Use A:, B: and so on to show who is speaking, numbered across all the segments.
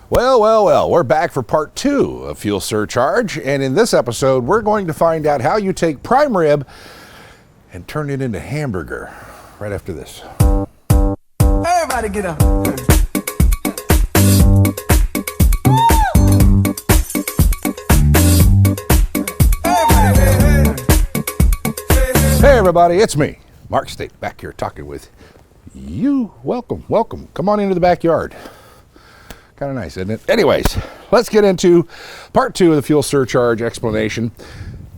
A: Well, we're back for part 2 of Fuel Surcharge, and in this episode, we're going to find out how you take prime rib and turn it into hamburger right after this.
B: Everybody get up.
A: Hey everybody, it's me, Mark Staite, back here talking with you. Welcome. Come on into the backyard. Kind of nice, isn't it? Anyways, let's get into part 2 of the fuel surcharge explanation.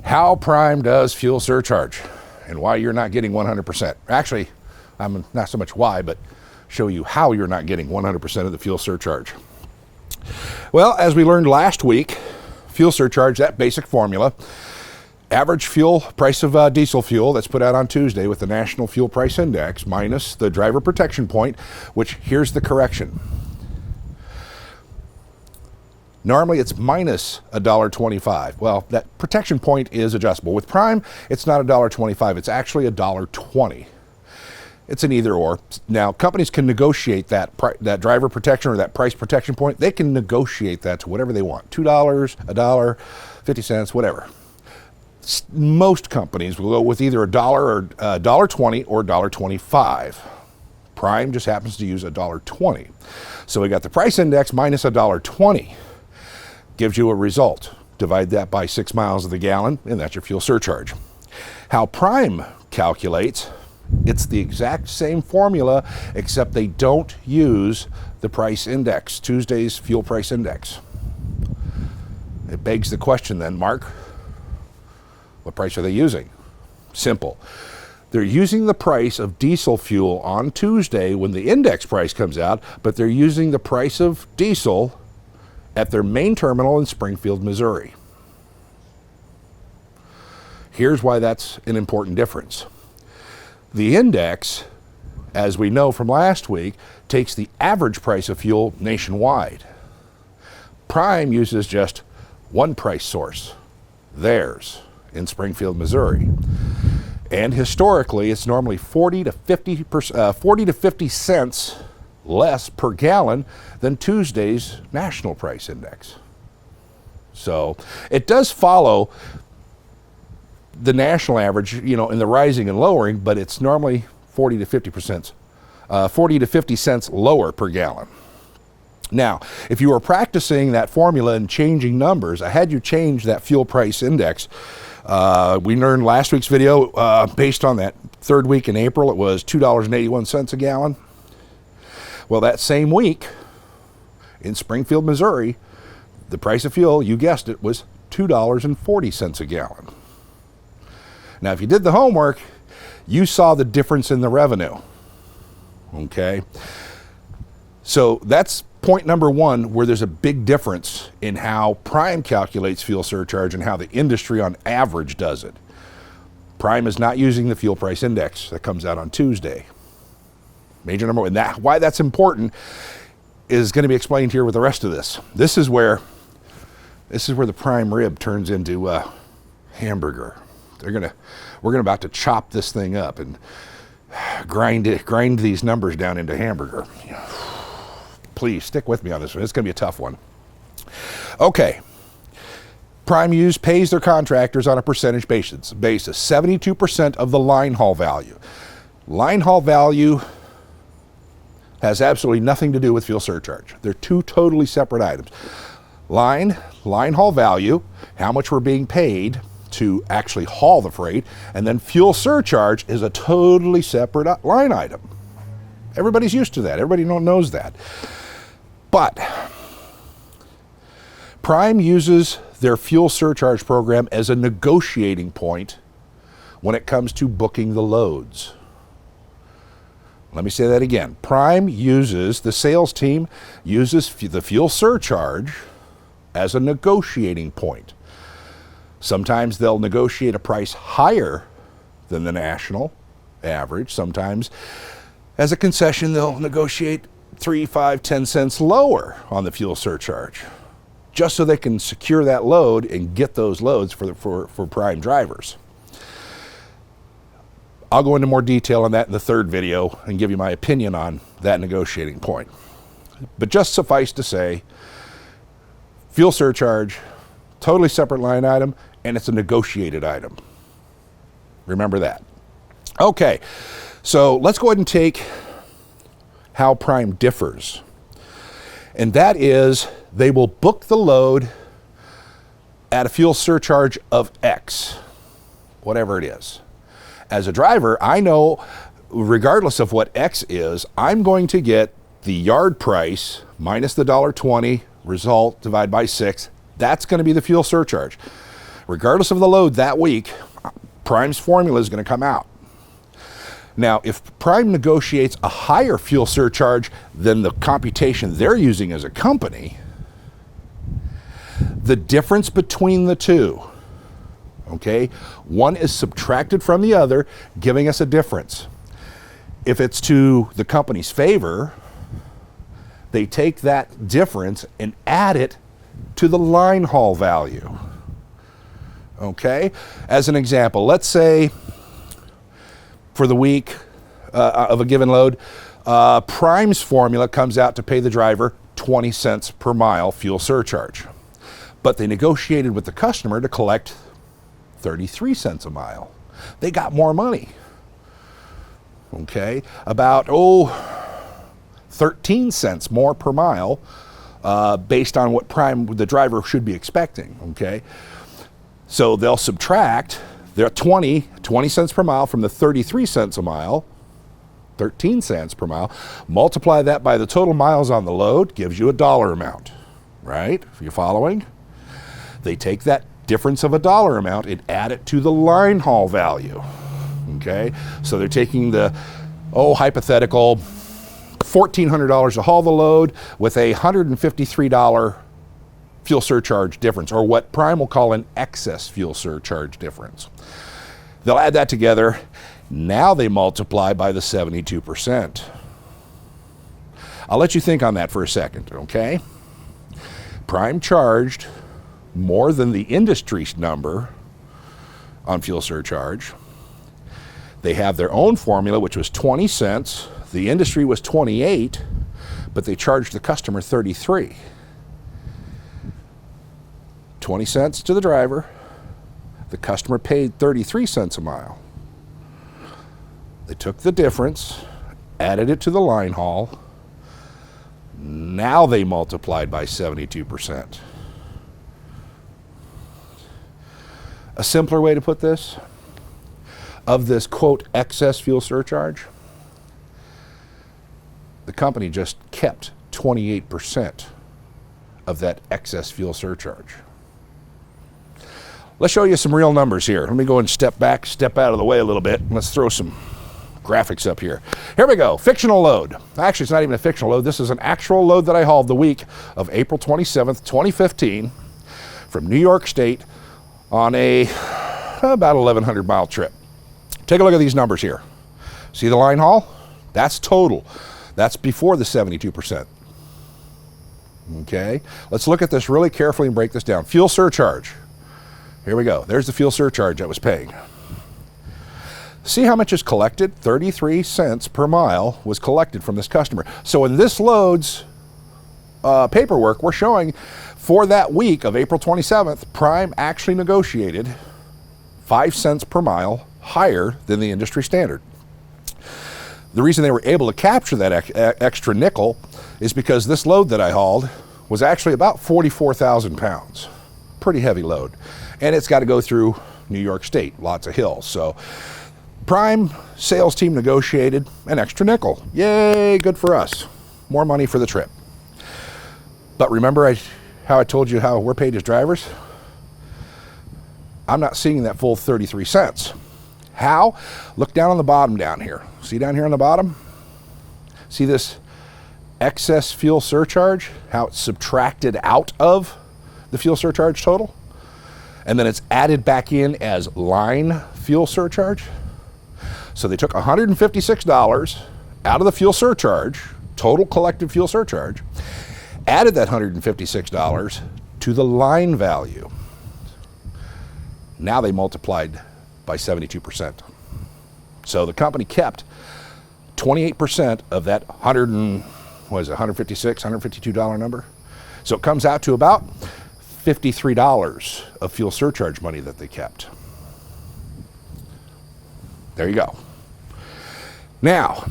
A: How prime does fuel surcharge and why you're not getting 100%. Actually, I'm not so much why, but show you how you're not getting 100% of the fuel surcharge. Well, as we learned last week, fuel surcharge, that basic formula, average fuel price of diesel fuel that's put out on Tuesday with the National Fuel Price Index minus the driver protection point, which here's the correction. Normally it's minus $1.25. Well, that protection point is adjustable. With prime, it's not $1.25, it's actually $1.20. It's an either or. Now, companies can negotiate that driver protection or that price protection point. They can negotiate that to whatever they want. $2, $1, 50 cents, whatever. Most companies will go with either $1 or $1.20 or $1.25. Prime just happens to use $1.20. So we got the price index minus $1.20. Gives you a result. Divide that by 6 miles of the gallon, and that's your fuel surcharge. How prime calculates, it's the exact same formula, except they don't use the price index, Tuesday's fuel price index. It begs the question then, Mark, what price are they using? Simple. They're using the price of diesel fuel on Tuesday when the index price comes out, but they're using the price of diesel at their main terminal in Springfield, Missouri. Here's why that's an important difference. The index, as we know from last week, takes the average price of fuel nationwide. Prime uses just one price source, theirs, in Springfield, Missouri. And historically, it's normally 40 to 50 cents less per gallon than Tuesday's national price index. So it does follow the national average, in the rising and lowering, but it's normally 40 to 50 cents lower per gallon. Now, if you were practicing that formula and changing numbers, I had you change that fuel price index. We learned last week's video, based on that third week in April, it was $2.81 a gallon. Well, that same week in Springfield, Missouri, the price of fuel, you guessed it, was $2.40 a gallon. Now, if you did the homework, you saw the difference in the revenue. Okay? So that's point number 1, where there's a big difference in how Prime calculates fuel surcharge and how the industry on average does it. Prime is not using the fuel price index that comes out on Tuesday. Major number 1. And why that's important is going to be explained here with the rest of this. This is where the prime rib turns into hamburger. We're about to chop this thing up and grind these numbers down into hamburger. Please stick with me on this one. It's going to be a tough one. Okay. Prime pays their contractors on a percentage basis. 72% of the line haul value. Line haul value has absolutely nothing to do with fuel surcharge. They're two totally separate items. Line haul value, how much we're being paid to actually haul the freight, and then fuel surcharge is a totally separate line item. Everybody's used to that. Everybody knows that. But Prime uses their fuel surcharge program as a negotiating point when it comes to booking the loads. Let me say that again. The sales team uses the fuel surcharge as a negotiating point. Sometimes they'll negotiate a price higher than the national average. Sometimes, as a concession, they'll negotiate 3, 5, 10 cents lower on the fuel surcharge, just so they can secure that load and get those loads for prime drivers. I'll go into more detail on that in the third video and give you my opinion on that negotiating point. But just suffice to say, fuel surcharge, totally separate line item, and it's a negotiated item. Remember that. Okay, so let's go ahead and take how Prime differs. And that is, they will book the load at a fuel surcharge of X, whatever it is. As a driver, I know, regardless of what X is, I'm going to get the yard price minus the $1.20 result divided by 6. That's going to be the fuel surcharge. Regardless of the load that week, Prime's formula is going to come out. Now, if Prime negotiates a higher fuel surcharge than the computation they're using as a company, the difference between the two, okay, one is subtracted from the other, giving us a difference. If it's to the company's favor, they take that difference and add it to the line haul value. Okay, as an example, let's say for the week of a given load, Prime's formula comes out to pay the driver 20 cents per mile fuel surcharge. But they negotiated with the customer to collect 33 cents a mile. They got more money. Okay, about 13 cents more per mile based on what Prime, the driver, should be expecting. Okay, so they'll subtract their 20 cents per mile from the 33 cents a mile, 13 cents per mile, multiply that by the total miles on the load, gives you a dollar amount, right? Are you following? They take that difference of a dollar amount and add it to the line haul value, okay? So they're taking the, hypothetical $1,400 to haul the load with a $153 fuel surcharge difference, or what Prime will call an excess fuel surcharge difference. They'll add that together. Now they multiply by the 72%. I'll let you think on that for a second, okay? Prime charged more than the industry's number on fuel surcharge. They have their own formula, which was 20 cents. The industry was 28, but they charged the customer 33. 20 cents to the driver. The customer paid 33 cents a mile. They took the difference, added it to the line haul. Now they multiplied by 72%. A simpler way to put this, of this quote excess fuel surcharge, the company just kept 28% of that excess fuel surcharge. Let's show you some real numbers here. Let me go and step back, step out of the way a little bit. Let's throw some graphics up here. Here we go, fictional load. Actually, it's not even a fictional load. This is an actual load that I hauled the week of April 27th, 2015 from New York State on a about 1,100 mile trip. Take a look at these numbers here. See the line haul? That's total. That's before the 72%. Okay, let's look at this really carefully and break this down. Fuel surcharge. Here we go. There's the fuel surcharge I was paying. See how much is collected? 33 cents per mile was collected from this customer. So in this load's paperwork, we're showing for that week of April 27th, Prime actually negotiated 5 cents per mile higher than the industry standard. The reason they were able to capture that extra nickel is because this load that I hauled was actually about 44,000 pounds. Pretty heavy load. And it's got to go through New York State, lots of hills. So Prime sales team negotiated an extra nickel. Yay, good for us. More money for the trip. But remember how I told you how we're paid as drivers? I'm not seeing that full 33 cents. How? Look down on the bottom down here. See down here on the bottom? See this excess fuel surcharge? How it's subtracted out of the fuel surcharge total? And then it's added back in as line fuel surcharge. So they took $156 out of the fuel surcharge, total collected fuel surcharge, added that $156 to the line value. Now they multiplied by 72%. So the company kept 28% of that $156, $152 number. So it comes out to about $53 of fuel surcharge money that they kept. There you go. Now,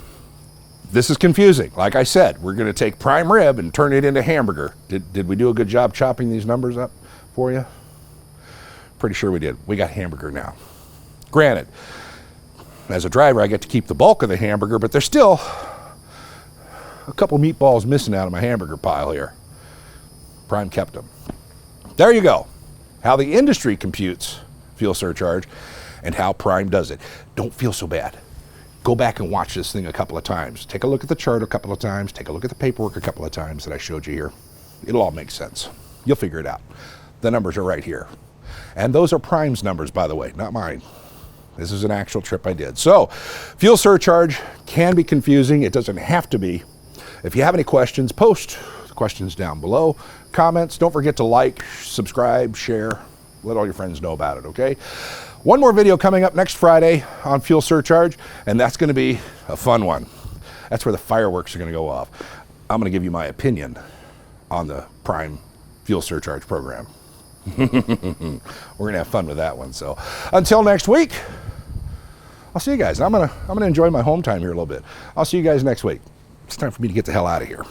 A: this is confusing. Like I said, we're going to take prime rib and turn it into hamburger. Did we do a good job chopping these numbers up for you? Pretty sure we did. We got hamburger now. Granted, as a driver, I get to keep the bulk of the hamburger, but there's still a couple meatballs missing out of my hamburger pile here. Prime kept them. There you go. How the industry computes fuel surcharge and how Prime does it. Don't feel so bad. Go back and watch this thing a couple of times. Take a look at the chart a couple of times. Take a look at the paperwork a couple of times that I showed you here. It'll all make sense. You'll figure it out. The numbers are right here. And those are Prime's numbers, by the way, not mine. This is an actual trip I did. So, fuel surcharge can be confusing. It doesn't have to be. If you have any questions, post the questions down below. Comments, don't forget to like, subscribe, share. Let all your friends know about it, okay? One more video coming up next Friday on fuel surcharge, and that's going to be a fun one. That's where the fireworks are going to go off. I'm going to give you my opinion on the Prime fuel surcharge program. We're going to have fun with that one. So until next week, I'll see you guys. I'm gonna enjoy my home time here a little bit. I'll see you guys next week. It's time for me to get the hell out of here.